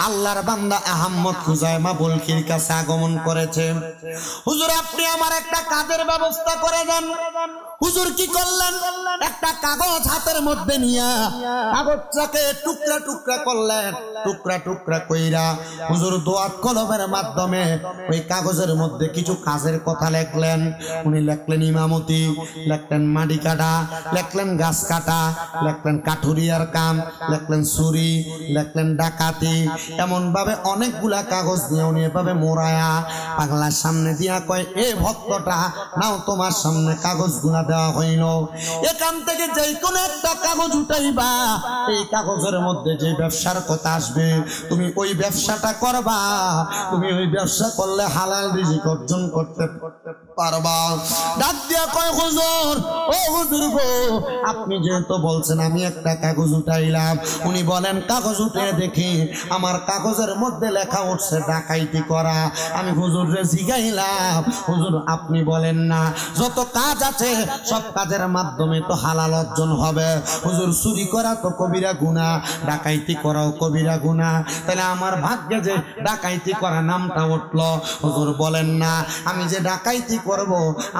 আল্লাহর বান্দা আহমদ খুজাইমা বলখির কাছে আগমন করেছে। হুজুর আপনি আমার একটা কাজের ব্যবস্থা করে দেন। হুজুর কি করলেন? একটা কাগজ হাতের মধ্যে নিয়ে কাগজটাকে টুকরা টুকরা করলেন, টুকরা টুকরা কইরা হুজুর দোয়াত কলমের মাধ্যমে ওই কাগজের মধ্যে কিছু কাজের কথা লিখলেন। উনি লিখলেন ইমামতি, লিখলেন মাটি কাটা, লিখলেন গাছ কাটা, লিখলেন কাঠুরিয়ার কাম, লিখলেন চুরি, লিখলেন ডাকাতি, এমন ভাবে অনেকগুলা কাগজ নিয়ে উনি এভাবে মোড়ায়া পাগলার সামনে দিয়া কয়, এ ভক্তটা নাও তোমার সামনে কাগজ গুলা দেওয়া হইল। এখান থেকে যে কোনো একটা কাগজ উঠাইবা, এই কাগজের মধ্যে যে ব্যবসার কথা আসবে তুমি ওই ব্যবসাটা করবা। তুমি ওই ব্যবসা করলে হালাল রিজিক অর্জন করতে পারবা। ডাক দিয়া কয়, হুজুর ও হুজুর গো, আপনি যেহেতু বলছেন আমি একটা কাগজ উঠাইলাম। উনি বলেন কাগজ উঠে দেখি আমার কাগজের মধ্যে লেখা উঠছে ডাকাইতি করা। আমি হুজুরে জিগাইলাম, হুজুর আপনি বলেন না যত কাজ আছে সব কাজের মাধ্যমে তো হালাল অর্জন হবে। হুজুর চুরি করা তো কবিরা গুনাহ, ডাকাইতি করাও কবিরা গুনাহ, তাহলে আমার ভাগ্যে যে ডাকাইতি করা নামটা উঠলো। হুজুর বলেন না আমি যে ডাকাইতি করব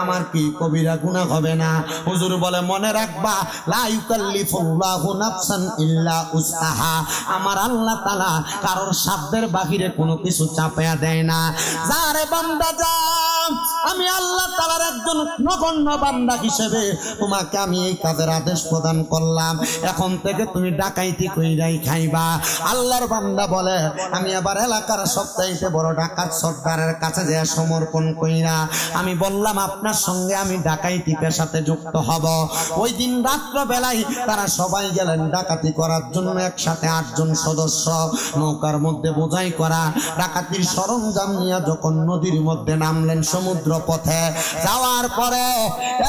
আমার কি কবিরা গুনাহ হবে না? হুজুর বলে মনে রাখবা লা ইউকাল্লিফুল্লাহু নাফসান ইল্লা উসআহা, আমার আল্লাহ তাআলা কারোর সাধ্যের বাহিরে কোনো কিছু চাপায়া দেয় না। যারে বান্দা যা, আমি আল্লাহ তাআলার একজন নগণ্য বান্দা হিসেবে তোমাকে আমি এই কাজের আদেশ প্রদান করলাম, এখন থেকে তুমি ডাকাইতি কইরাই খাইবা। আল্লাহর বান্দা বলে আমি আবার এলাকার সবচাইতে বড় ডাকাত সর্দারের কাছে যে সমর্পণ কইরা আমি বললাম আপনার সঙ্গে আমি ডাকাইতি পেশাতে যুক্ত হব। ওই দিন রাত্র বেলায় তারা সবাই গেলেন ডাকাতি করার জন্য। একসাথে 8 জন সদস্য নৌকার মধ্যে বোঝাই করা ডাকাতির সরঞ্জাম নিয়ে যখন নদীর মধ্যে নামলেন সমুদ্র পথে, যাওয়ার পরে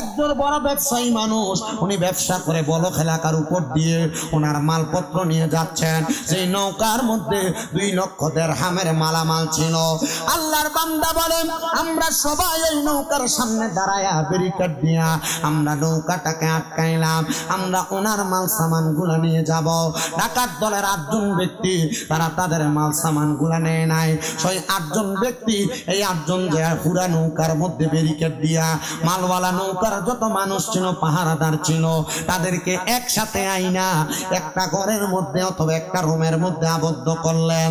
একজন বড় ব্যবসায়ী মানুষ, উনি ব্যবসা করে বলক এলাকার উপর দিয়ে ওনার মালপত্র নিয়ে যাচ্ছেন। সেই নৌকার মধ্যে 2 লক্ষ দিরহামের মালামাল ছিল। আল্লাহর বান্দা বলেন আমরা সবাই এই নৌকার সামনে দাঁড়ায়া ব্যারিকেড দিয়া আমরা নৌকাটাকে আটকাইলাম, আমরা ওনার মাল সামান গুলা নিয়ে যাব। ডাকাত দলের 8 জন ব্যক্তি তারা তাদের মাল সামান গুলা নেয় নাই। সেই 8 জন ব্যক্তি, এই 8 জন যে পুরা নৌকার মধ্যে ব্যারিকেড দিয়া মালওয়ালা নৌকার যত মানুষ ছিল পাহারাদার ছিল তাদেরকে একসাথে আইনা একটা ঘরের মধ্যে অথবা একটা রুমের মধ্যে আবদ্ধ করলেন।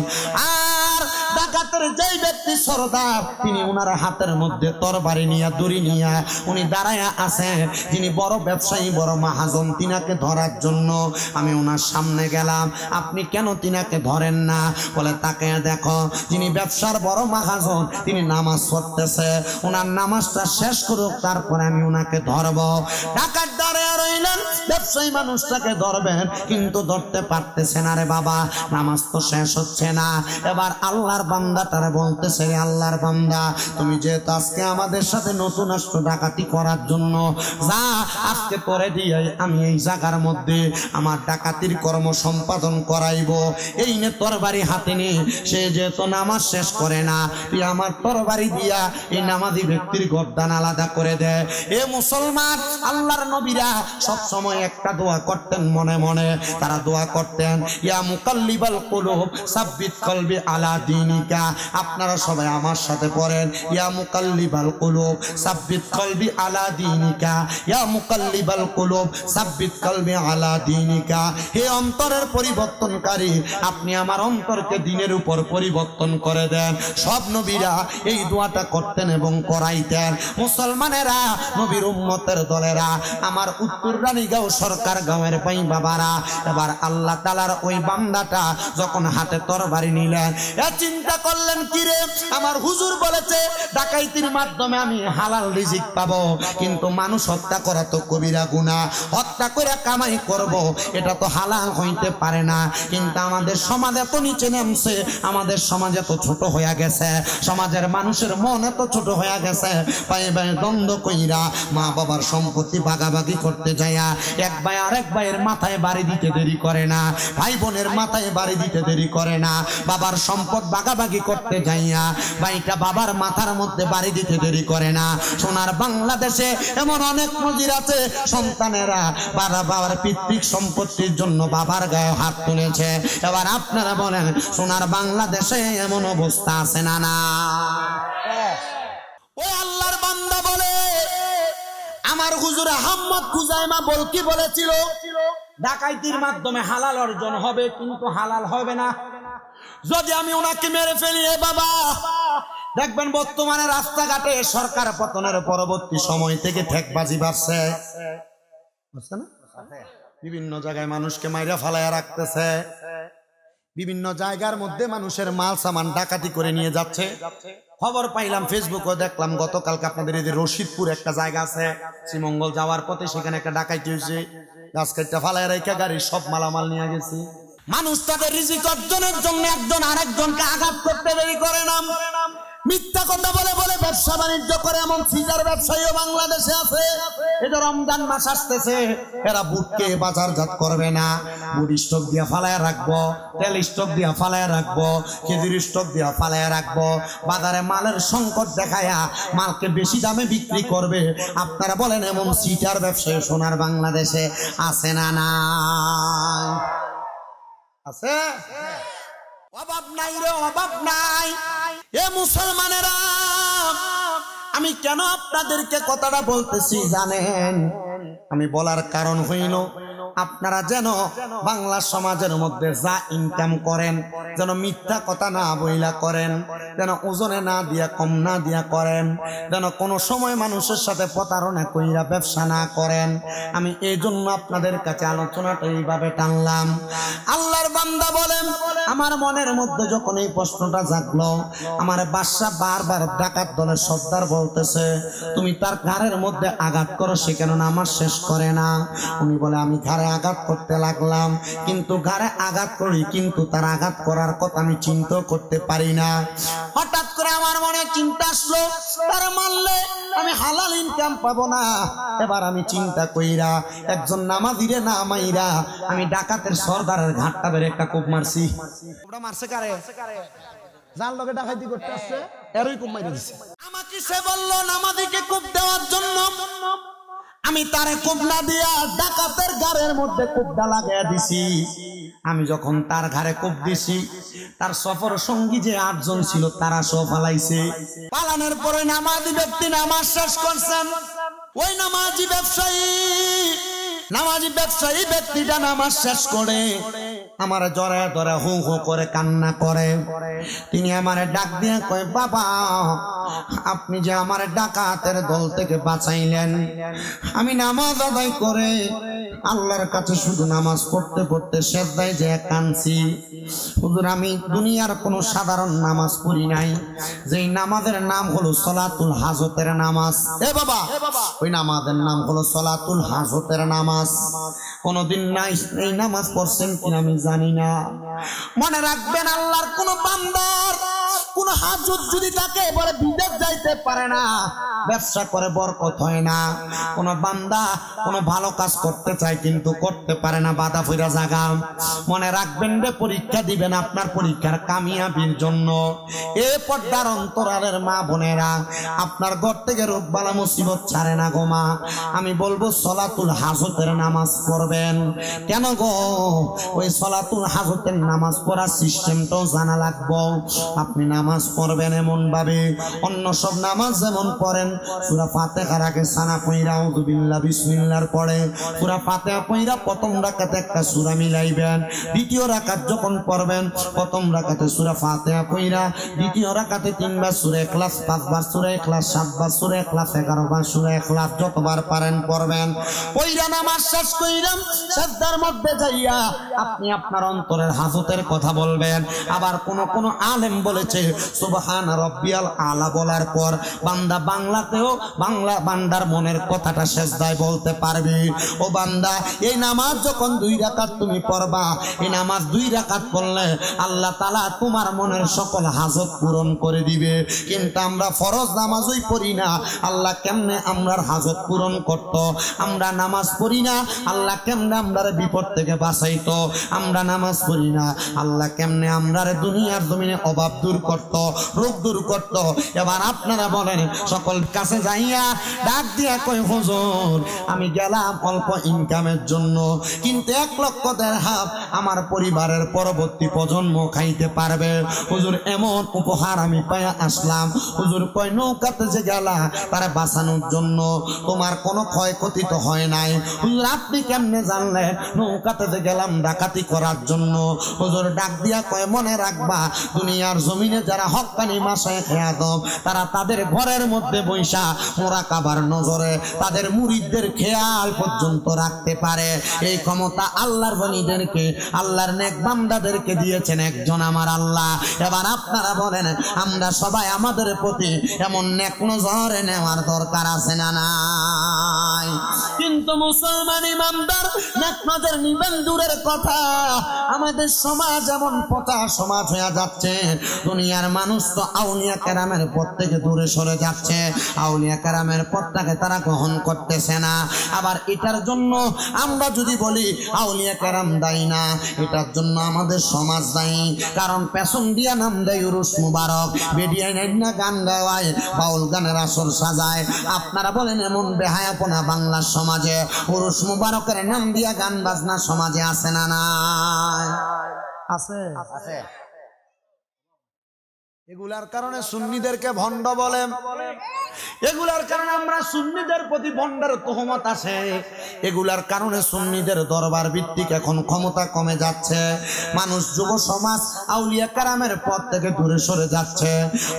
আর ডাকাতের যেই ব্যক্তি সরদার তিনি ওনার হাতের মধ্যে তরবারি নিয়ে দড়ি নিয়ে উনি দাঁড়ায়া আছেন। যিনি বড় ব্যবসায়ী বড় মাহাজন, তিনাকে ধরার জন্য আমি ওনার সামনে গেলাম। আপনি কেন তিনাকে ধরেন না? বলে তাকে দেখো যিনি ব্যবসার বড় মাহাজন তিনি নামাজ পড়তেছে, ওনার নামাজটা শেষ করুক তারপরে আমি ওনাকে ধরব। ডাকাত দাঁড়িয়ে রইলেন, ব্যবসায়ী মানুষটাকে ধরবেন কিন্তু ধরতে পারতেছে না। রে বাবা নামাজ তো শেষ হচ্ছে না। এবার আল্লাহর বান্দা তারা বলতেছে, আল্লাহর বান্দা তুমি যেহেতু আজকে আমাদের সাথে নতুন আসছো ডাকাতি করার জন্য, যা আজকে পরে দিয়ে আমি এই জায়গার মধ্যে আমার ডাকাতির কর্ম সম্পাদন করাইব। এই নে তরবারি হাতে নে। সে যেহেতু নামাজ শেষ করে না, তুই আমার তরবারি দিয়া এই নামাজি ব্যক্তির গর্দান আলাদা করে দে। এ মুসলমান, আল্লাহর নবীরা সব সময় একটা দোয়া করতেন মনে মনে। তারা দোয়া করতেন ইয়া মুকাল্লিবাল কুলুব সাব্বিত কলবি আলা দীনিকা। আপনারা সবাই আমার সাথে পড়েন ইয়া মুকাল্লিবাল কুলুব সাব্বিত কলবি আলা দীনিকা, ইয়া মুকাল্লিবাল কুলুব সাব্বিত কলবি আলা দীনিকা। হে অন্তরের পরিবর্তনকারী, আপনি আমার অন্তরকে দ্বীনের উপর পরিবর্তন করে দেন। সব নবীরা এই দোয়াটা করতেন এবং করাইতেন। মুসলমানেরা, নবীর উম্মতের দলেরা, আমার উত্তর রানীগাঁও সরকার গাঁয়ের পাই বাবারা, এবার আল্লাহ তাআলার ওই বান্দাটা যখন হাতে তরবারি নিলেন, চিন্তা করলেন কিরে আমার হুজুর বলেছে ডাকাইতির মাধ্যমে আমি হালাল রিজিক পাবো, কিন্তু মানুষ হত্যা করা তো কবিরা গুনাহ, হত্যা করে কামাই করব এটা তো হালাল হইতে পারে না। কিন্তু আমাদের সমাজ এত নিচে নামছে, আমাদের সমাজ এত ছোট হয়ে গেছে, সমাজের মানুষের মন এত ছোট হয়ে গেছে, পায়ে পায়ে দ্বন্দ্ব কইরা মা বাবার সম্পত্তি ভাগাভাগি করতে যায়া এক ভাই আরেক ভাইয়ের মাথায় বাড়ি দিতে দেরি করে না, ভাই বোনের মাথায় বাড়ি দিতে দেরি করে না, বাবার সম্পদ ভাগাভাগি করতে যাইয়া ভাইটা বাবার মাথার মধ্যে বাড়ি দিতে দেরি করে না। সোনার বাংলাদেশে এমন অনেক নজির আছে, সন্তানেরা বাবার পিতৃক সম্পত্তির জন্য বাবার গায়ে হাত তুলেছে। এবার আপনারা বলেন সোনার বাংলাদেশে এমন অবস্থা আছে না? না, ওই আল্লাহর বান্দা বলে আমার হুজুর আহমদ খুজাইমা বলকি বলেছিল ডাকাইতির মাধ্যমে হালাল অর্জন হবে, কিন্তু হালাল হবে না যদি আমি ওনাকে মেরে ফেলি। এ বাবা, দেখবেন বর্তমানে রাস্তাঘাটে সরকার পতনের পরবর্তী সময় থেকে ঠেকবাজি বাড়ছে, বিভিন্ন জায়গায় মানুষকে মাইরা ফালাইয়া রাখতেছে, বিভিন্ন জায়গার মধ্যে মানুষের মাল সামান ডাকাতি করে নিয়ে যাচ্ছে। খবর পাইলাম, ফেসবুকে দেখলাম গতকালকে আপনাদের এই যে রশিদপুর একটা জায়গা আছে, শ্রীমঙ্গল যাওয়ার পথে সেখানে একটা ডাকাতি হয়েছে, গাছ কাটটা ফালাইয়া রেখে গাড়ির সব মালামাল নিয়ে গেছে। মানুষ তাদের রিজিক অর্জনের জন্য একজন আরেকজনকে আঘাত করতে দেরি করে না, মিথ্যা কথা বলে বলে ব্যবসা বাণিজ্য করে, এমন সিজার ব্যবসায়ীও বাংলাদেশে আছে। এই যে রমজান মাস আসতেছে, এরা বুটকে বাজারজাত করবে না, বুট স্টক দিয়া ফালাইয়া রাখবো, তেল স্টক দিয়া ফালাইয়া রাখবো, খেজুর স্টক দিয়া ফালাইয়া রাখবো, বাজারে মালের সংকট দেখায়া মালকে বেশি দামে বিক্রি করবে। আপনারা বলেন এমন সিজার ব্যবসায়ী সোনার বাংলাদেশে আছে না? না আছে, অভাব নাই রে, অভাব নাই। এ মুসলমানেরা, আমি কেন আপনাদেরকে কথাটা বলতেছি জানেন? আমি বলার কারণ হইল আপনারা যেন বাংলা সমাজের মধ্যে যা ইনকাম করেন যেন মিথ্যা কথা না বইলা করেন, যেন ওজনে না দিয়া কম না দিয়া করেন, যেন কোনো সময় মানুষের সাথে প্রতারণা কইরা ব্যবসা না করেন। আমি এই জন্য আপনাদের কাছে আলোচনাটা এইভাবে টানলাম। আল্লাহর বান্দা বলেন, আমার মনের মধ্যে যখন এই প্রশ্নটা জাগলো, আমার বাদশা বারবার ডাকাত দলের সর্দার বলতেছে তুমি তার ঘাড়ের মধ্যে আঘাত করো, সে কেন নামাজ শেষ করে না? উনি বলে আমি ঘাড়ে আঘাত করতে লাগলাম, কিন্তু ঘাড়ে আঘাত করি, কিন্তু তার আঘাত করার কথা আমি চিন্তা করতে পারি না। হঠাৎ করে আমার মনে চিন্তা আসলো, তার মারলে আমি হালাল ইনকাম পাবো না। এবার আমি চিন্তা কইরা একজন নামাজিরে না মাইরা আমি ডাকাতের সর্দারের ঘাটটা বের একটা কোপ মারছি। ওটা মারছে কারে? যার লগে ডাকাতি করতে আসছে এরই কোপ মাইরা দিছে। আমাকে সে বলল নামাজিকে কোপ দেওয়ার জন্য, আমি তারে কোবলা দিয়া ডাকাতের গাড়ের মধ্যে কোবটা লাগাইয়া দিছি। আমি যখন তার ঘাড়ে কোপ দিছি, তার সফর সঙ্গী যে 8 জন ছিল তারা সব পালাইছে। পালানোর পরে নামাজি ব্যক্তি নামাজ শেষ করছেন। ওই নামাজি ব্যবসায়ী ব্যক্তিটা নামাজ শেষ করে আমার জড়ায় ধরে হু হু করে কান্না করে। তিনি আমারে ডাক দিয়ে কয়, বাবা আপনি যে আমার ডাকাতের দল থেকে বাঁচাইলেন, আমি নামাজ আদায় করে আল্লাহর কাছে শুধু নামাজ পড়তে পড়তে সেজদায় যে কাঁদছি। হুজুর আমি দুনিয়ার কোনো সাধারণ নামাজ পড়ি নাই, যেই নামাজের নাম হলো সলাতুল হাজতের নামাজ। এ বাবা, ওই নামাজের নাম হলো সলাতুল হাজতের নামাজ। কোনদিন নাই এই নামাজ পড়ছেন কিনা আমি জানি না। মনে রাখবেন, আল্লাহর কোন বান্দার কোন হাজত যদি থাকে বলে বিদেশ যাইতে পারে না, ব্যবসা করে বরকত হয় না। কোন বান্দা কোন ভালো কাজ করতে চায় কিন্তু করতে পারে না, বাধা ফিরা জায়গা। মনে রাখবেন রে, পরীক্ষা দিবেন আপনার পরীক্ষার কামিয়াবির জন্য। এ পর্দার অন্তরালের মা বোনেরা, আপনার ঘর থেকে রোগ বালা মুসিবত ছাড়ে না গো মা। আমি বলবো সলাতুল হাজতের নামাজ পড়বেন। কেন গো? ওই সলাতুল হাজতের নামাজ পড়ার সিস্টেমটাও জানা লাগবো। আপনি নামাজ পড়বেন এমন ভাবে, অন্য সব নামাজ যেমন পড়েন সূরা ফাতিহার আগে সানা পয়রা আউযু বিল্লাহ বিসমিল্লাহর পড়ে সূরা ফাতিহা পয়রা প্রথম রাকাতে একটা সূরা মিলাইবেন। দ্বিতীয় রাকাত যখন পড়বেন প্রথম রাকাতে সূরা ফাতিহা পয়রা, দ্বিতীয় রাকাতে 3 বার সূরা ইখলাস, 5 বার সূরা ইখলাস, 7 বার সূরা ইখলাস, 11 বার সূরা ইখলাস, যতবার পারেন পড়বেন। পয়রা নামাজ শেষ কইরাম সাজদার মধ্যে যাইয়া আপনি আপনার অন্তরের হাজতের কথা বলবেন। আবার কোন আলেম বলেছে সুবহান রাব্বিয়াল আলা বলার পর বান্দা বাংলাতেও বান্দার মনের কথাটা সেজদায় বলতে পারবে। ও বান্দা, এই নামাজ যখন 2 রাকাত তুমি পড়বা, এই নামাজ 2 রাকাত পড়লে আল্লাহ তাআলা তোমার মনের সকল হাজত পূরণ করে দিবে। কিন্তু আমরা ফরজ নামাজই পড়ি না, আল্লাহ কেমনে আমরার হাজত পূরণ করত? আমরা নামাজ পড়ি না, আল্লাহ কেমনে আমরার বিপদ থেকে বাঁচাইতো? আমরা নামাজ পড়ি না, আল্লাহ কেমনে আমরার দুনিয়ার জমিনে অভাব দূর করত, রোগ দূর করত। এবার আপনারা বলেন, সকল কাছে যাইয়া ডাক দিয়া কই হুজুর আমি গেলাম অল্প ইনকামের জন্য, কিন্তু 1 লক্ষ দিরহাম আমার পরিবারের পরবর্তী প্রজন্ম খাইতে পারবে। হুজুর এমন উপহার আমি পাইয়া আসলাম। হুজুর কয় নৌকাতে যে গেলা তারা বাঁচানোর জন্য, তোমার কোনো ক্ষয়ক্ষতি তো হয় নাই। হুজুর আপনি কেমনে জানলেন? নৌকাতে যে গেলাম ডাকাতি করার জন্য। হুজুর ডাক দিয়া কয় মনে রাখবা, দুনিয়ার জমিনে যারা হক্কানি মাশায়েখ আদম তারা তাদের ঘরের মধ্যে বৈশা মুরাকাবার নজরে তাদের মুরিদদের খেয়াল পর্যন্ত রাখতে পারে। এই ক্ষমতা আল্লাহর বলিদেরকে, আল্লাহর নেক বান্দাদেরকে দিয়েছেন একজন আমার আল্লাহ। এবার আপনারা বলেন, আমরা সবাই আমাদের প্রতি এমন নেক নজরে নেওয়ার দরকার আছে না নাই? কিন্তু মুসলমান ইমানদার নেক নজর নিবেন দূরের কথা, আমাদের সমাজ এমন পচা সমাজ হয়ে যাচ্ছে। দুনিয়ার মানুষ তো আউলিয়া কেরামের পথ থেকে দূরে সরে যাচ্ছে, আউলিয়া কেরামের পথটাকে তারা গ্রহণ করতেছে না। আবার এটার জন্য আমরা যদি বলি আউলিয়া কেরাম দায়ী না, এটার জন্য আমাদের সমাজ দায়ী। কারণ পেছন দিয়া নাম দেয় উরুস মুবারক, বেডিয়া না গান গাওয়ায়, বাউল গানের আসর সাজায়। আপনারা বলেন এমন বেহায়াপনা বাংলার সমাজে উরুস মুবারকের নাম দিয়া গান বাজনা সমাজে আছে না নাই? আছে, আছে। এগুলার কারণে সুন্নিদেরকে ভণ্ড বলে, এগুলার কারণে আমরা সুন্নিদের প্রতি ভণ্ডের তোহমত আছে। এগুলার কারণে সুন্নিদের দরবার ভিত্তিক এখন ক্ষমতা কমে যাচ্ছে। মানুষ যুব সমাজ আউলিয়া কারামের পথ থেকে দূরে সরে যাচ্ছে।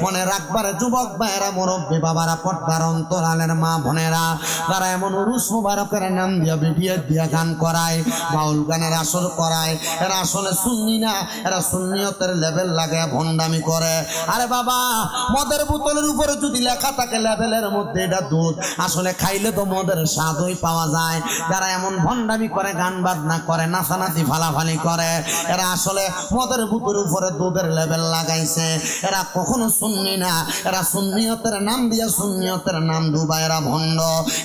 মনে রাখবার যুবক ভাইয়েরা, মুরব্বী বাবারা, পর্দার অন্তরালের মা বোনেরা, তারা এমন উরুস মুবারকের নাম দিয়া ভিডিও দিয়া গান করায়, বাউল গানের আসর করায়। এরা আসলে সুন্নি না, এরা সুন্নিয়তের লেভেল লাগায় ভণ্ডামি করে। আরে বাবা, মদের বোতলের উপরে যদি লেখা থাকে লেভেলের মধ্যে এটা দুধ, আসলে খাইলে তো মদের স্বাদই পাওয়া যায়। যারা এমন ভণ্ডামি করে, গান বাজনা করে, নাচানাচি ফালাফালি করে, এরা আসলে মদের বোতলের উপরে দুধের লেভেল লাগাইছে। এরা কখনো সুন্নি না, এরা সুন্নিয়তের নাম দিয়া সুন্নিয়তের নাম ডুবা, এরা ভণ্ড।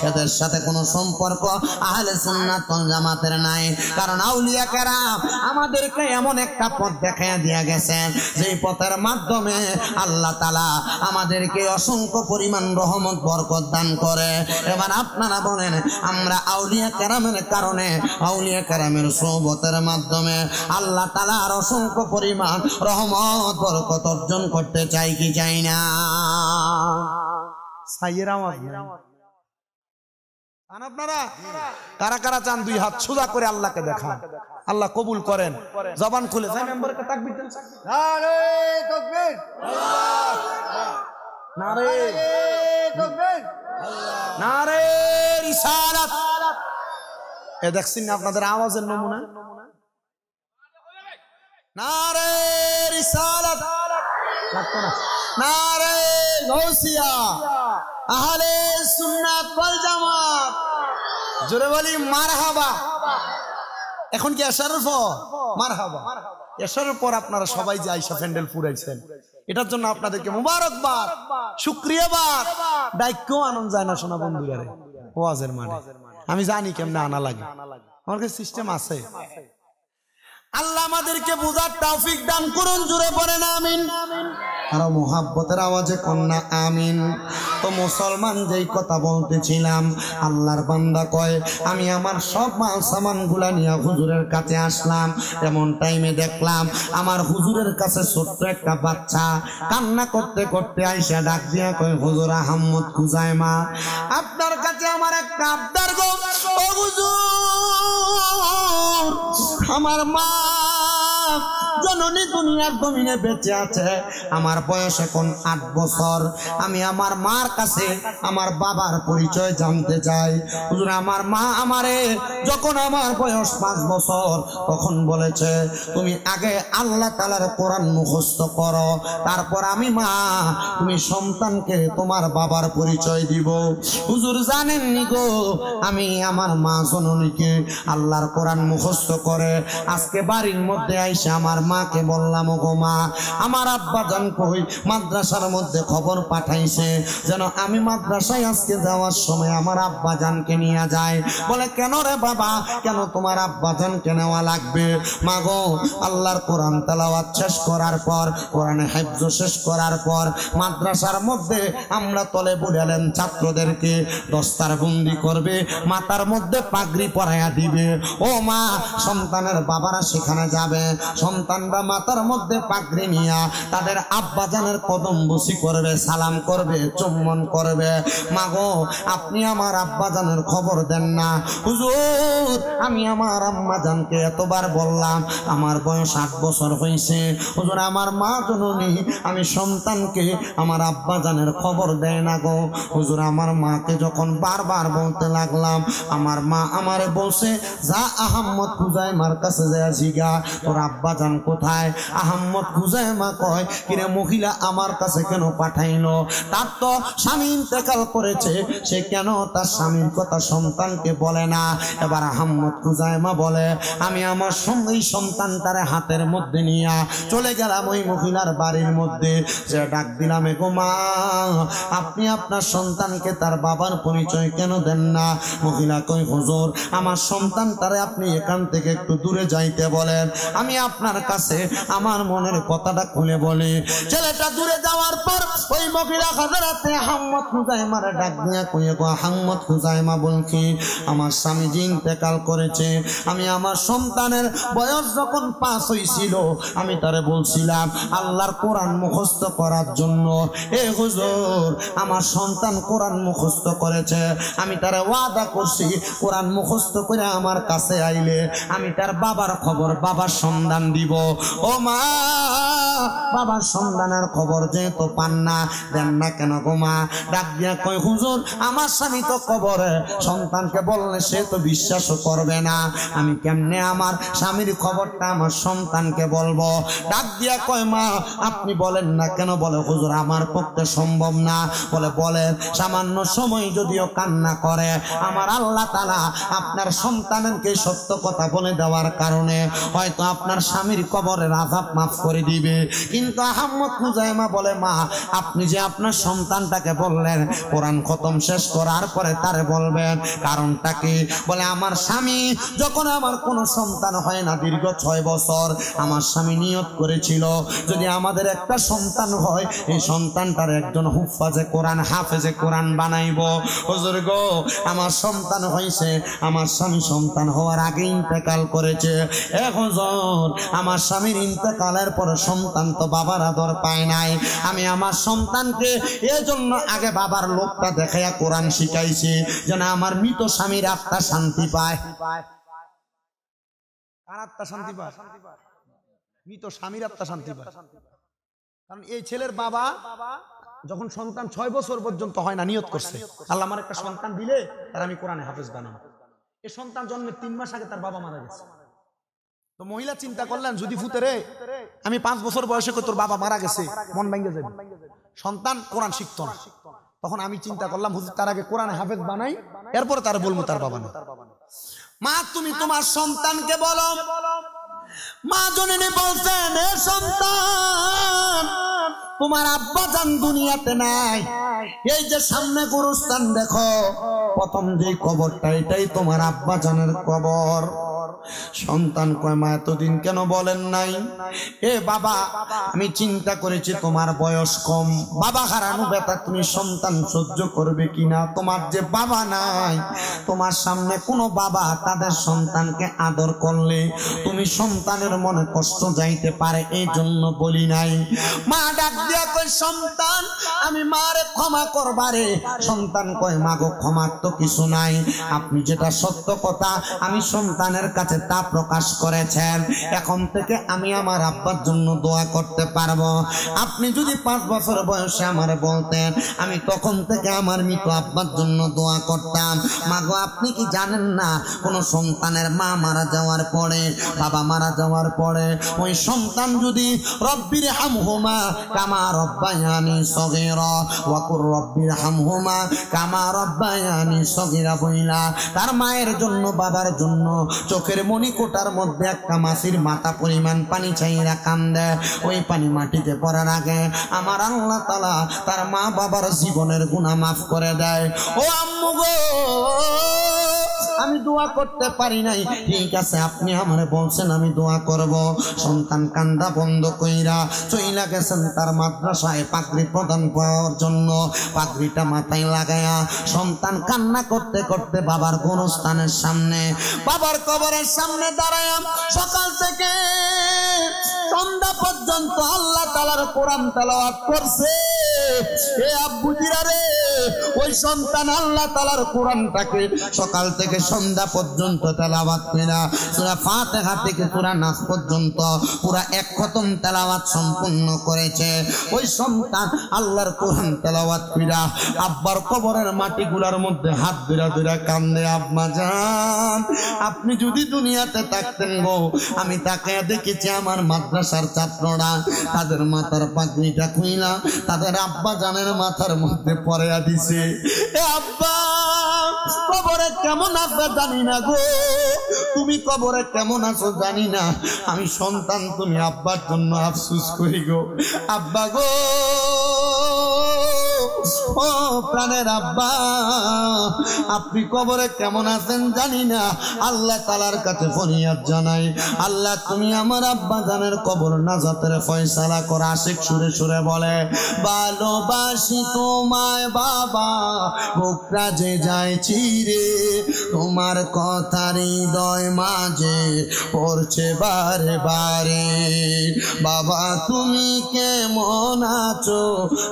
এদের সাথে কোনো সম্পর্ক আহলে সুন্নাত ওয়াল জামাতের নাই। কারণ আউলিয়া কেরাম আমাদেরকে এমন একটা পথ দেখাইয়া দিয়া গেছেন, যে পথের মাধ্যমে আল্লাহ তাআলা আমাদেরকে অসংখ্য পরিমাণ রহমত বরকত দান করে। এবার আপনারা বলেন, আমরা আউলিয়া কেরামের কারণে, আউলিয়া কেরামের সোহবতের মাধ্যমে আল্লাহ তাআলার অসংখ্য পরিমাণ রহমত বরকত অর্জন করতে চাই কি চাই না? সাইয়ের আওয়াজ আপনারা কারা কারা চান? 2 হাত সোজা করে আল্লাহকে দেখান, আল্লাহ কবুল করেন। জবান খুলে যায় মেম্বারকে তাকবীর দেন। নারে তাকবীর, নারে তাকবীর, নারে রিসালাত। এ দেখছেন আপনাদের আওয়াজের নমুনা? নারে রিসালাত, নারে গাউসিয়া, আহলে সুন্নাত ওয়াল জামাত। জোরে বলি মারহাবা। এখন কি এশারের পর? মারহাবা। এশারের পর আপনারা সবাই যে আইসা প্যান্ডেল পুরাইছেন, এটার জন্য আপনাদেরকে মুবারকবাদ, শুকরিয়াবাদ। ডাইকেও আনন্দ যায় না শোনা বন্ধুরা রে ওয়াজের মানে। আমি জানি কেমনে আনা লাগে, আমার কাছে সিস্টেম আছে। আল্লাহ আমাদেরকে বুঝার তৌফিক দান করুন। জোরে পড়েন আমিন। আরো মোহাব্বতের আওয়াজে কন্যা আমিন। তো মুসলমান যেই কথা বলতেছিলাম, আল্লাহর বান্দা কয় আমি আমার সব মাল সামান গুলা নিয়ে হুজুরের কাছে আসলাম। এমন টাইমে দেখলাম আমার হুজুরের কাছে ছোট্ট একটা বাচ্চা কান্না করতে করতে আইসা ডাক দিয়া কয়, হুজুর আহমদ খুজাইমা, আপনার কাছে আমার একটা আবদার গো। ও হুজুর, আমার মা জননী দুনিয়ার জমিনে বেঁচে আছে, আমার বয়স এখন 8 বছর। আমি আমার মার কাছে আমার বাবার পরিচয় জানতে চাই। হুজুর, আমার মা আমারে যখন আমার বয়স 5 বছর তখন বলেছে, তুমি আগে আল্লাহ তাআলার কোরআন মুখস্থ করো, তারপর আমি মা তুমি সন্তানকে তোমার বাবার পরিচয় দিব। হুজুর জানেন নি গো, আমি আমার মা জননীকে আল্লাহর কোরআন মুখস্থ করে আজকে বাড়ির মধ্যে আইসা আমার মাকে বললাম, ওগো মা, আমার আব্বা জান কই? মাদ্রাসার মধ্যে খবর পাঠাইছে যেন আমি মাদ্রাসায় আজকে যাওয়ার সময় আমার আব্বা জানকে নিয়ে যায়। বলে, কেন রে বাবা, কেন তোমার আব্বা জানকে নেওয়া লাগবে? মা গো, আল্লাহর কোরআন তেলাওয়াত শেষ করার পর, কোরআনে হিফজ শেষ করার পর মাদ্রাসার মধ্যে আমরা তলে বুড়ালেন ছাত্রদেরকে দস্তার বন্দি করবে, মাথার মধ্যে পাগড়ি পরাইয়া দিবে। ও মা, সন্তানের বাবারা সেখানে যাবে, সন্তানরা মাথার মধ্যে পাগড়ি নিয়া তাদের আব্বা জানের কদম বসি করবে, সালাম করবে, চুম্বন করবে। মা গো, আপনি আমার আব্বা জানের খবর দেন না। হুজুর, আমি আমার আম্মা জানকে এতবার বললাম, আমার বয়স 8 বছর হয়েছে। হুজুর, আমার মা জননী, আমি সন্তানকে আমার আব্বা জানের খবর দেয় না গো। হুজুর, আমার মাকে যখন বারবার বলতে লাগলাম, আমার মা আমারে বলছে, যা আহম্মদ খুজাইমার কাছে যায় জিগা, তোর আব্বা জান কোথায়? আহম্মদ খুজাইমা কয়, কিরে মহিলা আমার কাছে কেন পাঠাইলো? তার তো স্বামী ইন্তেকাল করেছে, সে কেন তার স্বামীর কথা সন্তানকে বলে না? এবার আহম্মদ খুজাইমা বলে, আমি আমার সঙ্গেই সন্তানটারে হাতের মধ্যে নিয়ে চলে গেলাম ওই মহিলার বাড়ির মধ্যে। যে ডাক দিলাম, এগো মা, আপনি আপনার সন্তানকে তার বাবার পরিচয় কেন দেন না? মহিলা কই, হুজুর, আমার সন্তানটারে আপনি এখান থেকে একটু দূরে যাইতে বলেন, আমি আপনার কাছে আমার মনের কথাটা খুলে বলি। ছেলেটা দূরে যাওয়ার পর ওই মহিলা হযরতে আহম্মদ খুজাইমার ডাক দিয়া কইয়ে, গো আহম্মদ খুজাইমা বলছি, আমার স্বামী জি ইন্তেকাল করেছে। আমি আমার সন্তানের বয়স যখন 5 হয়েছিল, আমি তারে বলছিলাম আল্লাহর কোরআন মুখস্থ করার জন্য। এ হুজুর, আমার সন্তান কোরআন মুখস্থ করেছে, আমি তারে ওয়াদা করছি কোরআন মুখস্থ করে আমার কাছে আইলে আমি তার বাবার খবর, বাবার সন্ধান দিব। ও মা, বাবার সন্ধানের খবর যেহেতু পান না, দেন না কেন গো মা? ডাক দিয়া কই, হুজুর, আমার স্বামী তো কবরে, সন্তানকে বললে সে তো বিশ্বাসও করবে না, আমি কেমনে আমার স্বামীর খবরটা আমার সন্তানকে বলবো? ডাক দিয়া কয়, মা, আপনি বলেন না কেন? বলে, হুজুর, আমার পক্ষে সম্ভব না। বলে, বলেন, সামান্য সময় যদিও কান্না করে, আমার আল্লাহ তাআলা আপনার সন্তানকে সত্য কথা বলে দেওয়ার কারণে হয়তো আপনার স্বামীর কবরের আযাব মাফ করে দিবে। কিন্তু আহম্মদ খুজাইমা বলে, মা, আপনি যে আপনার সন্তানটাকে বললেন কোরআন খতম শেষ করার পরে তারে বলবেন, কারণটা কি? বলে, আমার স্বামী যখন আমার কোনো সন্তান হয় না দীর্ঘ 6 বছর, আমার স্বামী নিয়ত করেছিল যদি আমাদের একটা সন্তান হয়, এই সন্তানটার একজন হুফাজে কোরআন, হাফেজে কোরআন বানাইব। হুজুর গো, আমার সন্তান হয়েছে, আমার স্বামী সন্তান হওয়ার আগে ইন্তেকাল করেছে। হুজুর, আমার স্বামীর ইন্তেকালের পরে সন্তান তো বাবার আদর পায় নাই, আমি আমার সন্তানকে এজন্য আগে বাবার লোকটা দেখাইয়া কোরআন শিখাইছি যেন আমার মৃত স্বামীর আত্মা শান্তি পায়। কার আত্মা শান্তি পায়? মৃত স্বামীর আত্মা শান্তি পায়। কারণ এই ছেলের বাবা যখন সন্তান 6 বছর পর্যন্ত হয় না, নিয়ত করছে, আল্লাহ আমার একটা সন্তান দিলে তার আমি কোরআনে হাফেজ বানাবো। এই সন্তান জন্মের 3 মাস আগে তার বাবা মারা গেছে। তো মহিলা চিন্তা করলেন, যদি ফুতেরে আমি 5 বছর বয়সে তোর বাবা মারা গেছে, মন ভেঙে যাবে, সন্তান কোরআন শিখতো না। তখন আমি চিন্তা করলাম, হুজুর, তার আগে কোরআনে হাফেজ বানাই, এরপরে তার বলবো তার বাবা না। মা, তুমি তোমার সন্তানকে বলো। মা জননী বলছেন, এ সন্তান, তোমার আব্বা জান দুনিয়াতে নাই, এই যে সামনে গুরুস্থান দেখো, প্রথম যে কবরটা এটাই তোমার আব্বা জানের কবর। সন্তান কয়, মা, এতদিন কেন বলেন নাই? এ বাবা, আমি চিন্তা করেছি তোমার বয়স কম, বাবা হারানো ব্যথা তুমি সন্তান সহ্য করবে কিনা। তোমার যে বাবা নাই, তোমার সামনে কোনো বাবা তাদের সন্তানকে আদর করলে তুমি সন্তানের মনে কষ্ট যাইতে পারে, এই জন্য বলি নাই। মা ডাক দিয়া কয়, সন্তান, আমি মারে ক্ষমা করবারে। সন্তান কয়, মা গো, ক্ষমার তো কিছু নাই, আপনি যেটা সত্য কথা আমি সন্তানের কাছে তা প্রকাশ করেছেন, এখন থেকে আমি আমার আব্বার জন্য দোয়া করতে পারবো। আপনি যদি 5 বছর বয়সে আমারে বলতেন, আমি তখন থেকে আমার মৃত আব্বার জন্য দোয়া করতাম। মা গো, আপনি কি জানেন না, কোন সন্তানের মা মারা যাওয়ার পরে, বাবা মারা যাওয়ার পরে, ওই সন্তান যদি রব্বির হামহুমা কামা রব্বায়ানি সগীরা ওয়া কুর রব্বির হামহুমা কামা রব্বায়ানি সগীরা বইলা তার মায়ের জন্য, বাবার জন্য চোখ চোখের মণিকোটার মধ্যে একটা মাছির মাথা পরিমাণ পানি চাইরা কান্দে। ওই পানি মাটিতে পড়ার আগে আমার আল্লাহ তাআলা তার মা বাবার জীবনের গুনাহ মাফ করে দেয়। ও আম্মু গো, আমি দোয়া করতে পারি নাই, ঠিক আছে আপনি আমারে বলছেন আমি দোয়া করব। সন্তান কান্দা বন্ধ কইরা চইলা গেছেন তার মাদ্রাসায় পাগড়ি প্রদান পাওয়ার জন্য। পাগড়িটা মাথায় লাগায়া সন্তান কান্না করতে করতে বাবার গোরস্থানের সামনে, বাবার কবরের সামনে দাঁড়ায়া সকাল থেকে সন্ধ্যা পর্যন্ত আল্লাহ তাআলার কোরআন তেলাওয়াত করছে। এ আব্বুজিরা রে, ওই সন্তান আল্লাহ তাআলার কোরআনটাকে সকাল থেকে সন্ধ্যা পর্যন্ত তেলাওয়াত কইরা সূরা ফাতিহা থেকে সূরা নাস পর্যন্ত পুরা এক খতম তেলাওয়াত সম্পূর্ণ করেছে। ওই সন্তান আল্লাহর কোরআন তেলাওয়াত কইরা আব্বার কবরের মাটিগুলোর মধ্যে হাত ধরে ধরে কান্দে, আব্বা জান আপনি যদি দুনিয়াতে থাকতেন গো, আমি তাকে দেখেছি আমার মাদ্রাসার ছাত্ররা তাদের মাথার পাগড়িটা খুইলা তাদের আব্বা জানের মাথার মধ্যে পরাইয়া দিছে। এ আব্বা কবরে কেমন আছো জানি না গো, তুমি কবরে কেমন আছো জানি না, আমি সন্তান তুমি আব্বার জন্য আফসোস করি গো। আব্বা গো, ও প্রাণের আব্বা, আপনি কবরে কেমন আছেন জানি না, আল্লাহ তাআলার কাছে ফরিয়াদ জানাই, আল্লাহ তুমি আমার আব্বা জানের কবর নাজাতের ফয়সালা করা। আশিক সুরে সুরে বলে, ভালোবাসি তোমায় বাবা বুকটা যে যায় চিরে, তোমার কথা হৃদয় মাঝে পড়ছে বারে বারে, বাবা তুমি কেমন আছো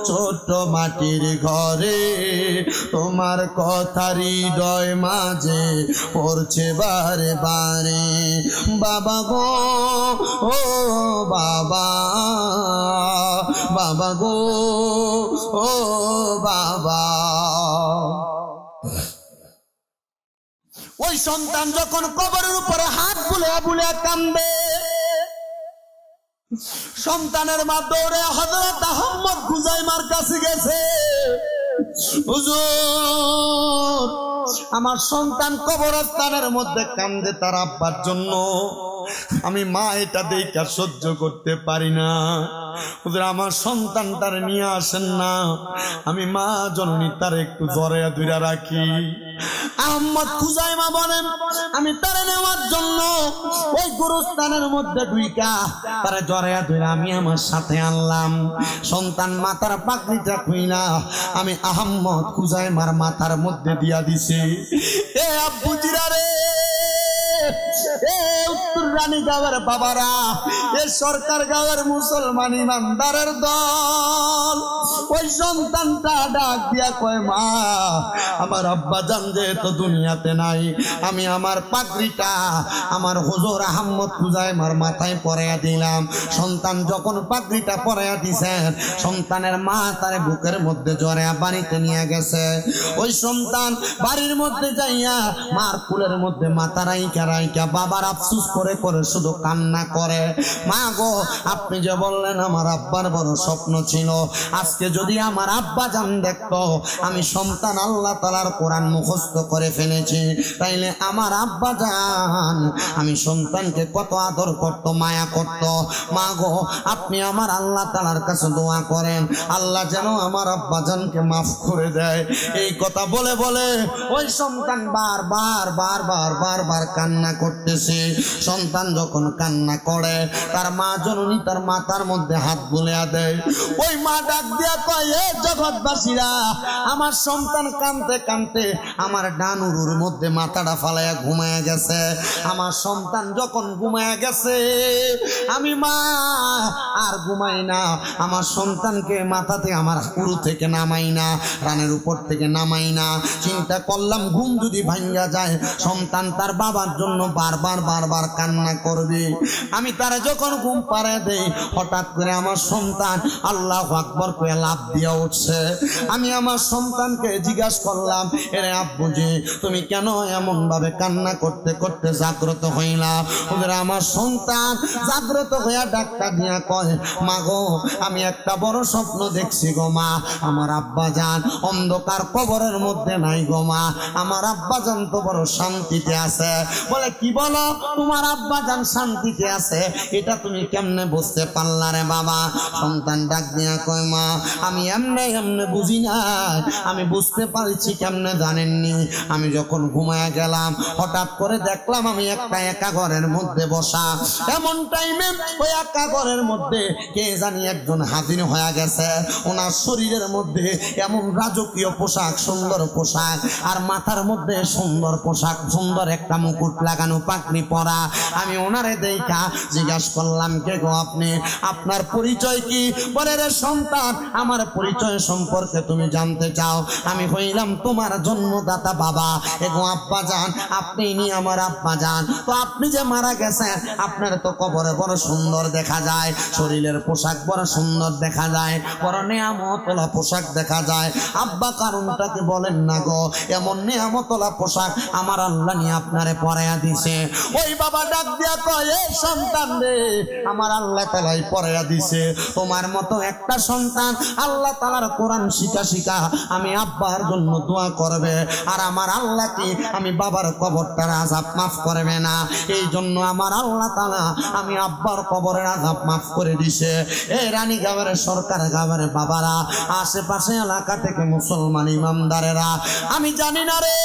ছোট্ট মাটির ঘরে, তোমার কথা হৃদয় মাঝে পড়ছে বারে বারে, বাবা গো ও বাবা, বাবা গো ও বাবা। ওই সন্তান যখন কবরের উপরে হাত বুলিয়া বুলিয়া কান্দে, সন্তানের মা দৌড়ে হযরত আহমদ খুজাইমার কাছে গেছে, হুজুর আমার সন্তান কবরস্থানের মধ্যে কান্দে তার আব্বার জন্য, আমি মা এটা দেখে সহ্য করতে পারি না, হুজুর আমার সন্তানটারে নিয়ে আসেন না, আমি মা জননী তার একটু জড়াইয়া ধইরা রাখি। আহমদ খুজাইমা বলেন, আমি তারে নেওয়ার জন্য ওই গুরুস্থানের মধ্যে ঢুইকা তারে জড়াইয়া ধইরা আমি আমার সাথে আনলাম। সন্তান মাথার পাগড়িটা খুইলা আমি আহমদ খুজাইমার মাথার মধ্যে দিয়া দিছি। এ আব্বুজিরা রে, এ উত্তর রানী গাঁওয়ের বাবারা, এ সরকার গাঁওয়ের মুসলমান ইমানদারের দল, ওই সন্তানটা ডাক দিয়া কয়, মা আমার আব্বা জান যেহেতু দুনিয়াতে নাই, আমি আমার পাগড়িটা আমার হুজুর আহমদ খুজাইমার মাথায় পরাইয়া দিলাম। সন্তান যখন পাগড়িটা পরাইয়া দিছেন, সন্তানের মা তারে বুকের মধ্যে জড়াইয়া বাড়িতে নিয়ে গেছে। ওই সন্তান বাড়ির মধ্যে যাইয়া মার কুলের মধ্যে মাথা রাইকা রাইকা বাবার আফসোস করে করে শুধু কান্না করে। মা গো, আপনি যে বললেন আমার আব্বার বড় স্বপ্ন ছিল, আজকে যদি আমার আব্বা জান দেখতো আমি সন্তান আল্লাহ তাআলার কোরআন মুখস্থ করে ফেলেছি, তাইলে আমার আব্বা জান আমি সন্তানকে কত আদর করত, মায়া করত। মা গো, আপনি আমার আল্লাহ তাআলার কাছে দোয়া করেন, আল্লাহ যেন আমার আব্বা জানকে মাফ করে দেয়। এই কথা বলে বলে ওই সন্তান বারবার বারবার বারবার কান্না করতেছে। সন্তান যখন কান্না করে, তার মা জননী তার মাথার মধ্যে হাত বুলিয়া দেয়। ওই মা ডাক দিয়া কয়, এ জগৎবাসীরা, আমার সন্তান কাঁদতে কাঁদতে আমার ডানুরুর মধ্যে মাথাটা ফালাইয়া ঘুমায়া গেছে। আমার সন্তান যখন ঘুমায়া গেছে, আমি মা আর ঘুমাই না, আমার সন্তানকে মাথাতে আমার উরু থেকে নামাই না, রানের উপর থেকে নামাই না। চিন্তা করলাম ঘুম যদি ভাঙ্গা যায়, সন্তান তার বাবার জন্য বারবার বারবার কান্না করবে। আমি তারা যখন ঘুম পাড়ায় দেই, হঠাৎ করে আমার সন্তান আল্লাহু আকবার কয়ে লাফ দিয়া উঠছে। আমি আমার সন্তানকে জিজ্ঞাসা করলাম, এরে আব্বুজি তুমি কেন এমন ভাবে কান্না করতে করতে জাগ্রত হইলা? ওরা আমার সন্তান জাগ্রত হইয়া ডাক্তার দিয়া কয়, মা গো আমি একটা বড় স্বপ্ন দেখছি গো মা, আমার আব্বা জান অন্ধকার কবরের মধ্যে নাই গো মা, আমার আব্বা জান তো বড় শান্তিতে আছে। বলে বলে কি বলো, তোমার আব্বা জান শান্তিতে আছে, এটা তুমি কেমনে বুঝতে পারলা রে বাবা? সন্তান ডাক দিয়া কয় মা আমি এমনে এমনে বুঝি না, আমি বুঝতে পারছি কেমনে জানেননি? আমি যখন ঘুমায় গেলাম হঠাৎ করে দেখলাম আমি একটা একা ঘরের মধ্যে বসা। এমন টাইমে ওই একা ঘরের মধ্যে কে জানি একজন হাজির হয়ে গেছে। ওনার শরীরের মধ্যে এমন রাজকীয় পোশাক, সুন্দর পোশাক, আর মাথার মধ্যে সুন্দর পোশাক, সুন্দর একটা মুকুট লাগানো, পাগড়ি পরা। আমি ওনারে দেখা জিজ্ঞাসা করলাম কে গো আপনি, আপনার পরিচয় কি? বলে রে সন্তান, আমার পরিচয় সম্পর্কে তুমি জানতে চাও? আমি হইলাম তোমার জন্মদাতা বাবা। এগো আব্বা জান, আপনি নি আমার আব্বা জান। তো আপনি যে মারা গেছেন, আপনার তো কবরে বড় সুন্দর দেখা যায়, শরীরের পোশাক বড় সুন্দর দেখা যায়, বড় নেয়ামতলা পোশাক দেখা যায়। আব্বা কারণটা কি বলেন না গো? এমন নেয়ামতলা পোশাক আমার আল্লাহ নিয়ে আপনারে পরাইয়া দিছে। ওই বাবা ডাক দিয়া কয় এ সন্তান রে, আমার আল্লাহ তাআলাই পরাইয়া দিছে। তোমার মতো একটা সন্তান আল্লাহ তাআলার কোরআন শিখা শিখা আমি আব্বার জন্য দোয়া করবে, আর আমার আল্লাহ কি আমি বাবার কবরটার আযাব মাফ করবে না? এই জন্য আমার আল্লাহ তাআলা আমি আব্বার কবরের আযাব মাফ করে দিছে। এই রানীগাঁওয়ের সরকার গাঁওয়ের বাবারা, আশেপাশে এলাকা থেকে মুসলমান ইমামদারেরা, আমি জানি না রে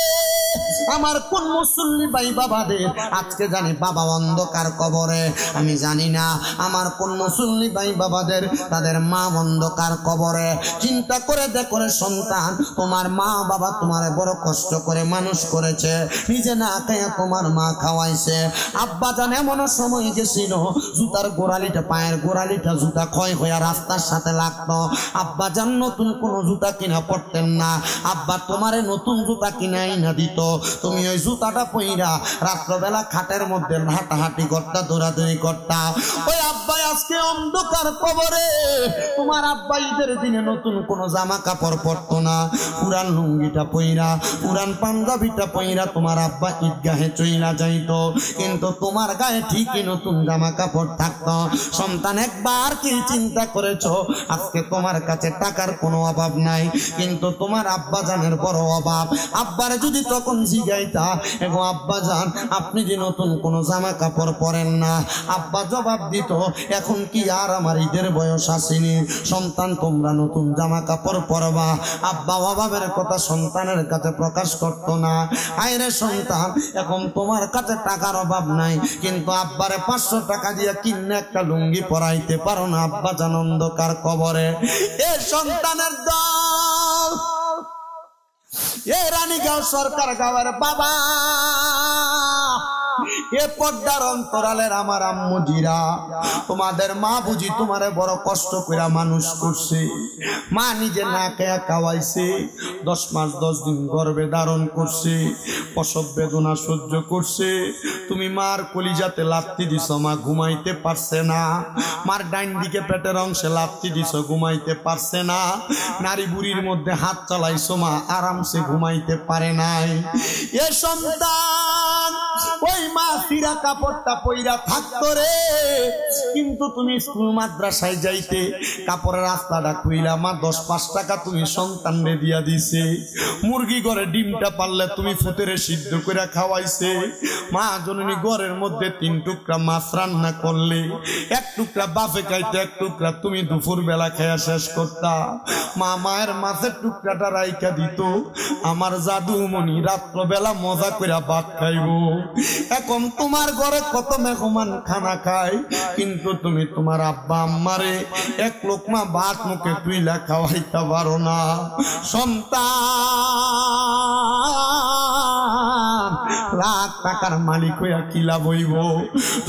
আমার কোন মুসল্লি ভাই বাবাদের আজকে জানি বাবা অন্ধকার কবরে। আমি জানি না আমার কোন মুসল্লি ভাই বাবাদের তাদের মা অন্ধকার কবরে। চিন্তা করে দেখো রে সন্তান, তোমার মা বাবা তোমার বড় কষ্ট করে মানুষ করেছে, নিজে না খেয়ে তোমার মা খাওয়াইছে। আব্বা জান এমন সময় গেছিল জুতার গোড়ালিটা, পায়ের গোড়ালিটা জুতা ক্ষয় হয়ে রাস্তার সাথে লাগতো। আব্বা জান নতুন কোন জুতা কিনা পড়তেন না, আব্বা তোমারে নতুন জুতা কিনাই না দিত। তুমি ওই জুতাটা পইরা রাত্রবেলা খাটের মধ্যে হাঁটাহাঁটি করতা, দৌড়াদৌড়ি করতা। ওই আব্বাই আজকে অন্ধকার কবরে। তোমার আব্বা ঈদের দিনে নতুন কোন জামা কাপড় পরতো না, পুরান লুঙ্গিটা পইরা, পুরান পাঞ্জাবিটা পইরা তোমার আব্বা ঈদগাহে চইলা যাইতো, কিন্তু তোমার গায়ে ঠিকই নতুন জামা কাপড় থাকতো। সন্তান একবার কি চিন্তা করেছো আজকে তোমার কাছে টাকার কোনো অভাব নাই, কিন্তু তোমার আব্বা জানের বড় অভাব। আব্বারে যদি তখন জিগাইতা এবং আব্বা জান আপনি যে নতুন কোন জামা কাপড় পরেন না, আব্বা জবাব দিত এখন কি আর আমার ঈদের বয়স আসেনি, সন্তান তোমরা নতুন জামা কাপড় পরবা। আব্বা অভাবের কথা সন্তানের কাছে প্রকাশ করতো না। আইরে সন্তান, এখন তোমার কাছে টাকার অভাব নাই, কিন্তু আব্বারে 500 টাকা দিয়ে কিনে একটা লুঙ্গি পরাইতে পারো না, আব্বা জান অন্ধকার কবরে। এ সন্তানের দল, এ রানীগাঁও সরকার গাঁওয়ের বাবা, এ পর্দার অন্তরালের আমার আম্মুজিরা, তোমাদের মা বুঝি তোমারে বড় কষ্ট করে মানুষ করছে। মা নিজে না খেয়ে খাওয়াইছে, 10 মাস 10 দিন গর্ভে ধারণ করছে, প্রসব বেদনা সহ্য করছে। তুমি মার কলিজাতে লাথি দিছ, মা ঘুমাইতে পারছে না। মার ডাইন দিকে পেটের অংশে লাথি দিছ, ঘুমাইতে পারছে না। নারী বুড়ির মধ্যে হাত চালাইছো, মা আরামসে ঘুমাইতে পারে নাই। এ সন্তান, ওই মা সিরা কাপড়টা পইরা থাকতো রে, কিন্তু তুমি স্কুল মাদ্রাসায় যাইতে কাপড়ের রাস্তাটা খুইলা মা 10-5 টাকা তুমি সন্তানরে দিয়া দিছে। মুরগি ঘরে ডিমটা পারলে তুমি ফুতেরে সিদ্ধ করে খাওয়াইছে। মা জননী ঘরের মধ্যে 3 টুকরা মাছ রান্না করলে, 1 টুকরা বাপে খাইতে, 1 টুকরা তুমি দুপুর বেলা খাইয়া শেষ করতা। মা মায়ের মাছের টুকরাটা রাইখা দিত, আমার জাদুমণি রাত্রবেলা মজা করে ভাত খাইব। এখন তোমার ঘরে কত মেহমান খানা খায়, কিন্তু তুমি তোমার আব্বা আম্মারে 1 লোকমা ভাত মুখে তুইলা খাওয়াইতে পারো না। সন্তান, লাখ টাকার মালিক হইয়া কি লাভ হইব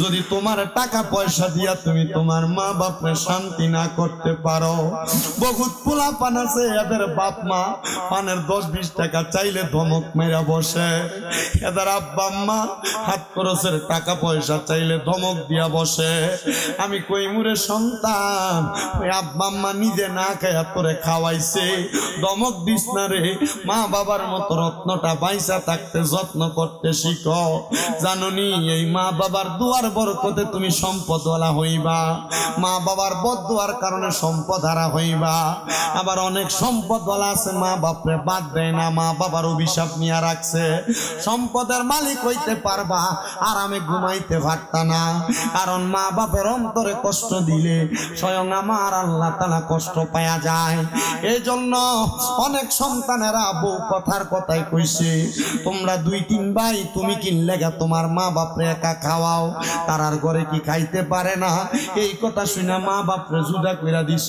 যদি তোমার টাকা পয়সা দিয়া তুমি তোমার মা বাপরে শান্তি না করতে পারো? বহুত পোলাপান আছে, এদের বাপ মা পানের 10-20 টাকা চাইলে ধমক মেরা বসে, এদের আব্বা আম্মা হাত খরচের টাকা পয়সা চাইলে ধমক দিয়া বসে। আমি কইমুরে সন্তান, ওই আব্বা আম্মা নিজে না খাইয়া তোরে খাওয়াইছে, ধমক দিস না রে। মা বাবার মতো রত্নটা বাইসা থাকতে যত্ন করতে করতে শিখো। জানুনি এই মা বাবার দুয়ার বরকতে তুমি সম্পদওয়ালা হইবা, মা বাবার বদদুয়ার কারণে সম্পদ হারা হইবা। আবার অনেক সম্পদওয়ালা আছে মা বাপরে বাদ দেয় না, মা বাবার অভিশাপ নিয়ে রাখছে। সম্পদের মালিক হইতে পারবা, আরামে ঘুমাইতে পারতা না, কারণ মা বাপের অন্তরে কষ্ট দিলে স্বয়ং আমার আল্লাহ তাআলা কষ্ট পাওয়া যায়। এই জন্য অনেক সন্তানেরা বউ কথার কথাই কইছে, তোমরা 2-3 ভাই, তুমি কিনলে গা তোমার মা বাপরে একা খাওয়াও, তারার ঘরে কি খাইতে পারে না? এই কথা শুনে মা বাপরে জুদা কইরা দিছ,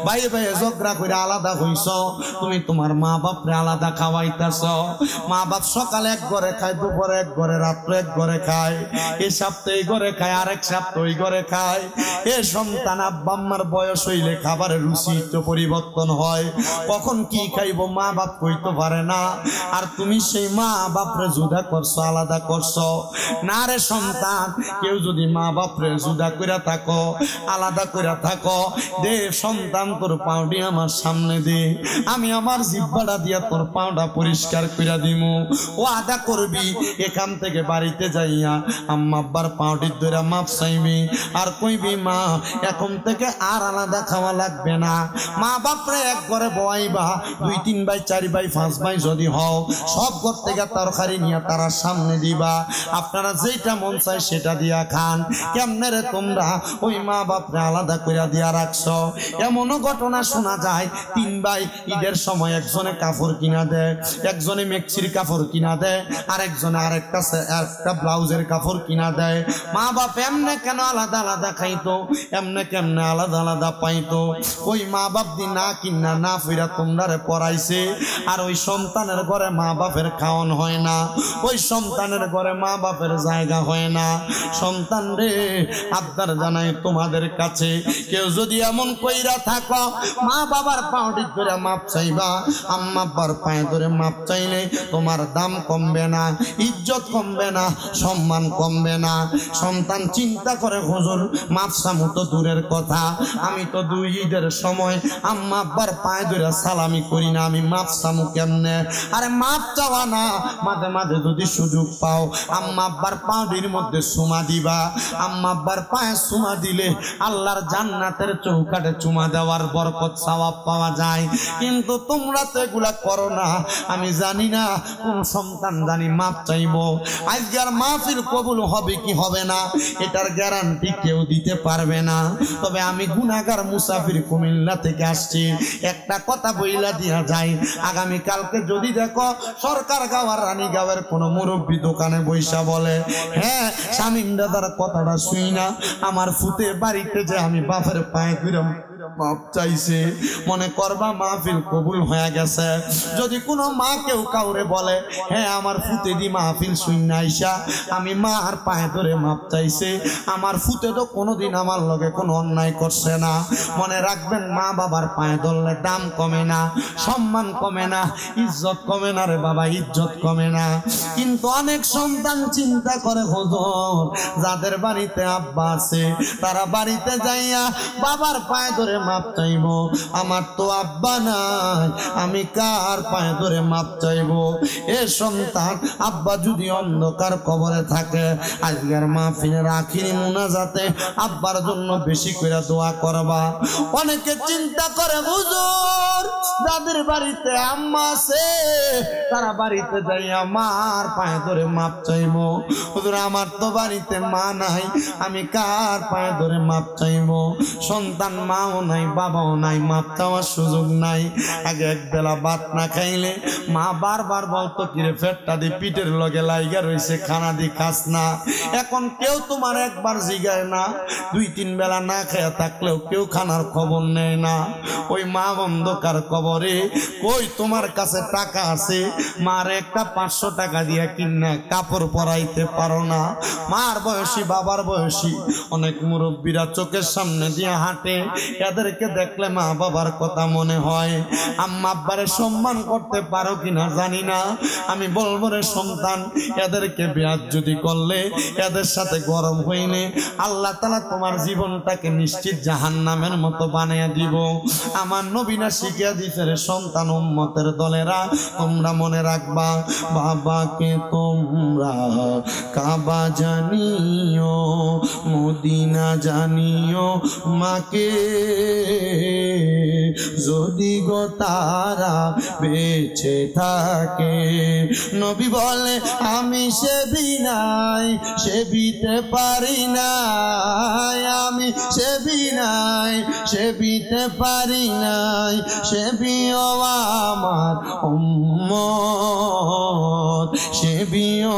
ভাই ভাই ঝগড়া কইরা আলাদা হইছ, তুমি তোমার মা বাপরে আলাদা খাওয়াইতাছ। মা বাপ সকালে এক ঘরে খায়, দুপুরে এক ঘরে, রাত্রে এক ঘরে খায়, এই সপ্তাহে এই ঘরে খায়, আরেক সপ্তাহে ওই ঘরে খায়। এ সন্তান আব্বা আম্মার বয়স হইলে খাবারের রুচি তো পরিবর্তন হয়, কখন কি খাইব মা বাপ কইতে পারে না। আর তুমি সেই মা বাপরে জুদা করছো, আলাদা করছো না রে সন্তান। কেউ যদি মা বাপরে জুদা কইরা থাকো, আলাদা কইরা থাকো, দে সন্তান তোর পাউডি আমার সামনে দে, আমি আমার জিহ্বাটা দিয়া তোর পাউডা পরিষ্কার কইরা দিমু। ও আদা করবি, এখান থেকে বাড়িতে যাইয়া আম্মা আব্বার পাউডির ধরে মাপ চাইবি, আর কইবি মা এখন থেকে আর আলাদা খাওয়া লাগবে না। মা বাপরে এক ঘরে বয়াইবা, 2-3 ভাই, 4 ভাই, 5 ভাই যদি হও, সব ঘর থেকে তরকারি নিয়ে তারা সামনে দিবা, আপনারা যেটা মন চায় সেটা দিয়া খান। কেমনে রে তোমরা ওই মা বাপরে আলাদা কইরা দিয়া রাখছো? এমনও ঘটনা শোনা যায়, 3 ভাই ঈদের সময় একজনে কাপড় কিনা দেয়, একজনে মেক্সির কাপড় কিনা দেয়, আরেকজনে আরেকটা ব্লাউজের কাপড় কিনা দেয়। মা বাপ এমনে কেন আলাদা আলাদা খাইতো, এমনে কেমনে আলাদা আলাদা পাইতো? ওই মা বাপ দিন না কিনা না ফিরা তোমরা পড়াইছে, আর ওই সন্তানের ঘরে মা বাপের খাওয়ান হয় না, ওই সন্তানের ঘরে মা বাপের জায়গা হয় না। সন্তান রে, আবদার জানাই তোমাদের কাছে, কেউ যদি এমন কইরা থাকো, মা বাবার পাউডি ধরে মাপ চাইবা, আম্মা আব্বার পায়ে ধরে মাপ চাইলে তোমার দাম কমবে না, ইজ্জত কমবে না, সম্মান কমবে না। সন্তান চিন্তা করে, হুজুর মাপ চামু তো দূরের কথা, আমি তো 2 ঈদের সময় আম্মা আব্বার পায়ে ধরে সালামি করি না, আমি মাপ চামু কেমনে? আরে মাপ চাওয়া না, মাঝে মাঝে যদি সুযোগ পাও আম্মা আব্বার পাউডির মধ্যে চুমা দিবা। আম্মা আব্বার পায়ে চুমা দিলে আল্লাহর জান্নাতের চৌকাঠে চুমা দেওয়ার বরকত সওয়াব পাওয়া যায়। কিন্তু তোমরা তো এগুলা করো না। আমি জানি না কোন সন্তান জানি মাপ চাইবো, আজকের মাহফিল কবুল হবে কি হবে না এটার গ্যারান্টি কেউ দিতে পারবে না। তবে আমি গুনাহগার মুসাফির কুমিল্লা থেকে আসছি, একটা কথা বইলা দিয়া যায়, আগামী কালকে যদি দেখো সরকার গাঁও আর রানীগাঁওয়ের কোন মুরব্বী দোকানে বৈশা বলে, হ্যাঁ শামীম দাদার কথাটা শুই না, আমার ফুতে বাড়িতে যে আমি বাপের পায়ে ঘুরে মাপ চাইছে, মনে করবা মাহফিল কবুল হয়ে গেছে। যদি কোনো মা কেউ কাউরে বলে, হ্যাঁ আমার ফুতে দি মাহফিল শুইনা আইসা আমি মার পায়ে ধরে মাপ চাইছে, আমার ফুতে তো কোনোদিন আমার লগে কোনো অন্যায় করছে না, মনে রাখবেন মা বাবার পায়ে ধরলে দাম কমে না, সম্মান কমে না, ইজ্জত কমে না রে বাবা, ইজ্জত কমে না। কিন্তু অনেক সন্তান চিন্তা করে, হুজুর যাদের বাড়িতে আব্বা আছে তারা বাড়িতে যাইয়া বাবার পায়ে ধরে মাপ চাইব, আমার তো আব্বা নাই, আমি কার পায়ে ধরে মাপ চাইব? এ সন্তান, আব্বা যদি অন্ধকার কবরে থাকে, আজকের মাহফিলের আখিরি মুনাজাতে আব্বার জন্য বেশি করে দোয়া করবা। অনেকে চিন্তা করে, হুজুর যাদের বাড়িতে আম্মা আছে তারা বাড়িতে যাইয়া মার পায়ে ধরে মাপ চাইব। হুজুর আমার তো বাড়িতে মা নাই, আমি কার পায়ে ধরে মাপ চাইব? সন্তান মাও নাই, বাবাও নাই, মাপ চাওয়ার সুযোগ নাই। আগে এক বেলা ভাত না খাইলে মা বারবার বলতো, কিরে পেটটা দি পিঠের লগে লাইগা রইছে, খানা দি খাস না। এখন কেউ তোমার একবার জিগায় না, 2-3 বেলা না খেয়ে থাকলেও কেউ খানার খবর নেয় না। ওই মা অন্ধকার কবরে, কই তোমার কাছে টাকা আছে, মার একটা 500 টাকা দিয়া কিনা কাপড় পরাইতে পারো না। মার বয়সী, বাবার বয়সী অনেক মুরব্বীরা চোখের সামনে দিয়ে হাঁটে, এদেরকে দেখলে মা বাবার কথা মনে হয়। আম্মা আব্বারে সম্মান করতে পারো কিনা জানি না, আমি বলবো রে সন্তান, এদেরকে বেয়াজ্জতি করলে, এদের সাথে গরম হইলে আল্লাহ তাআলা তোমার জীবনটাকে নিশ্চিত জাহান্নামের মতো বানিয়ে দিব। আমার নবী না শিখিয়ে দিত, বিয়াল্লিশের সন্তান উম্মতের দলেরা, তোমরা মনে রাখবা, বাবাকে তোমরা কাবা জানিও, মদিনা জানিও, মাকে যদি গো তারা বেঁচে থাকে। নবী বলে আমি সেবিনাই, সেবিতে পারি নাই, আমি সেবিনাই, সেবিতে পারি নাই, সেবিও আমার উম্মত, সেবিও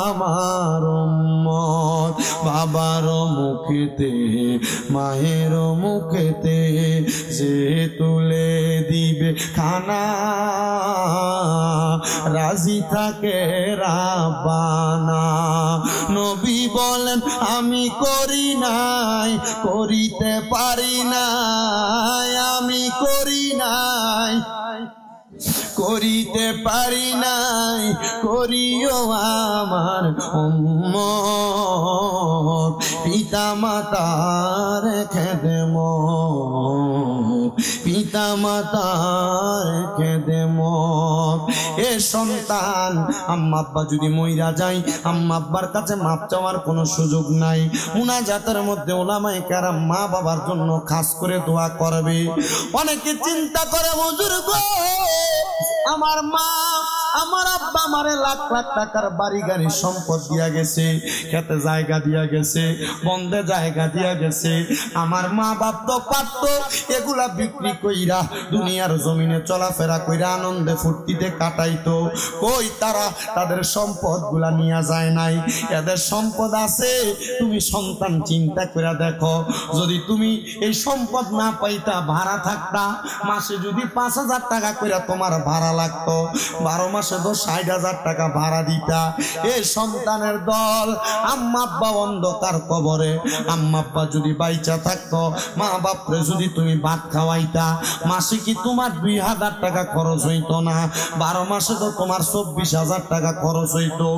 আমার উম্মত। বাবার মুখেতে মায়ের মুখেতে যে তুলে দিবে খানা, রাজি থাকে রাব্বানা। নবী বলেন আমি করি নাই, করিতে পারি নাই, আমি করি নাই, করিতে পারি নাই, করিও আমার উম্মত। পিতা মাতার খেদমত, পিতা মাতার খেদমত। এ সন্তান, আম্মা আব্বা যদি মইরা যায়, আম্মা আব্বার কাছে মাপ চাওয়ার কোনো সুযোগ নাই। মুনাজাতের মধ্যে উলামায়ে কেরাম মা বাবার জন্য খাস করে দোয়া করবে। অনেকে চিন্তা করে, হুজুর গো, আমার মা আমার আব্বা আমারে লাখ লাখ টাকার বাড়ি গাড়ি সম্পদ দিয়া গেছে, খেতে জায়গা দিয়া গেছে, বন্ধে জায়গা দিয়া গেছে। আমার মা বাপ তো পারত এগুলা বিক্রি কইরা দুনিয়ার জমিনে চলাফেরা কইরা আনন্দে ফুর্তিতে কাটাইতো। কই তারা তাদের সম্পদ গুলা নিয়ে যায় নাই, এদের সম্পদ আছে। তুমি সন্তান চিন্তা করে দেখো, যদি তুমি এই সম্পদ না পাইতা, ভাড়া থাকতা, মাসে যদি 5,000 টাকা করে তোমার ভাড়া লাগতো, 12 মাসে তো 60,000 টাকা ভাড়া দিতা। এই সন্তানের দল, আম্মা আব্বা অন্ধকার কবরে, আম্মা আব্বা যদি বাইচা থাকতো, মা বাপরে যদি তুমি ভাত খাওয়াইতা, মাসে কি তোমার 2,000 টাকা খরচ হইতো না? 12 মাসে তো তোমার 24,000 টাকা খরচ হইতো।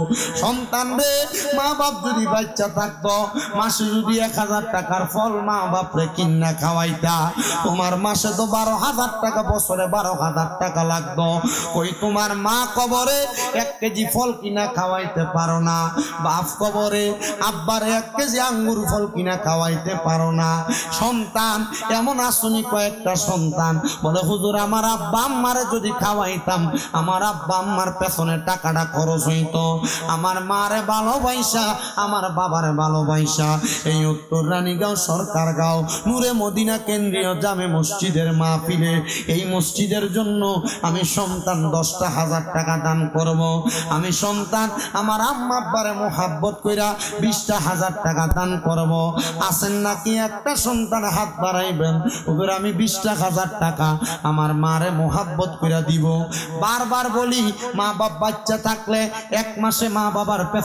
সন্তান রে, মা বাপ যদি বাচ্চা থাকতো, মাসে যদি 1,000 টাকার ফল মা বাপরে কিনা খাওয়াইতা, তোমার মাসে তো 12,000 টাকা, বছরে 12,000 টাকা লাগতো। কই তোমার মা কবরে 1 কেজি ফল কিনা খাওয়াইতে পারো না, বাপ কবরে আব্বারে 1 কেজি আঙ্গুর ফল কিনা খাওয়াইতে পারো না। সন্তান এমন আসনি, কয়েকটা সন্তান বলে, হুজুর আমার আব্বা আম্মারে যদি খাওয়াইতাম, আমার আব্বা আম্মার পেছনে টাকাটা খরচ হইতো। আমার মারে ভালোবাসা, আমার বাবারে ভালোবাসা। এই উত্তর রানীগাঁও সরকারগাঁও নূরে মদিনা কেন্দ্রীয় জামে মসজিদের মাহফিলে এই মসজিদের জন্য আমি সন্তান 10,000 টাকা দান করব। আমি সন্তান আমার আম্মা আব্বারে মোহাব্বত কইরা 20,000 টাকা দান করব। আছেন নাকি একটা সন্তান হাত বাড়াইবেন, ওদের আমি 20,000 টাকা আমার মারে মোহাব্বত কইরা দিব। বারবার বলি, মা বাপ বাচ্চা থাকলে 1 মাসে মা বাবার